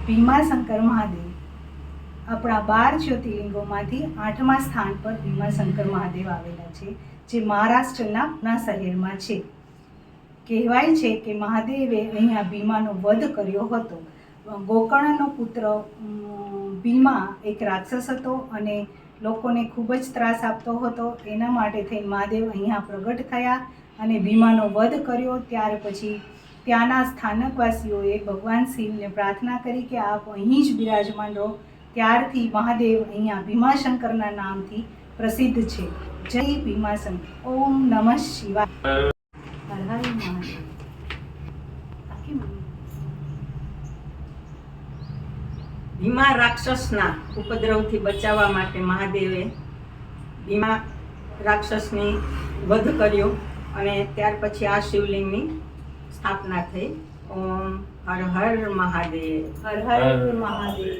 ભીમાશંકર મહાદેવ આપણા 12 જ્યોતિર્લિંગોમાંથી 8મા સ્થાન પર ભીમાશંકર મહાદેવ આવેલા છે, જે મહારાષ્ટ્રના પૂના શહેરમાં છે. કહેવાય છે કે મહાદેવે અહીંયા ભીમાનો વધ કર્યો હતો. ગોકર્ણનો પુત્ર ભીમા એક રાક્ષસ હતો અને લોકોને ખૂબ જ ત્રાસ આપતો હતો. એના માટે થઈને મહાદેવ અહીંયા પ્રગટ થયા અને ભીમાનો વધ કર્યો. ત્યાર પછી ત્યાંના સ્થાનકવાસીઓએ ભગવાન શિવને પ્રાર્થના કરી કે આપ અહીં જ બિરાજમાન રહો. ત્યારથી મહાદેવ અહીંયા ભીમાશંકરના નામથી પ્રસિદ્ધ છે. જય ભીમાશંકર. ઓમ નમઃ શિવાય. હર હર મહાદેવ. ભીમા રાક્ષસના ઉપદ્રવથી બચાવવા માટે મહાદેવે ભીમા રાક્ષસની વધ કર્યો અને ત્યાર પછી આ શિવલિંગની સ્થાપના થઈ. ઓમ હર હર મહાદેવ. હર હર મહાદેવ.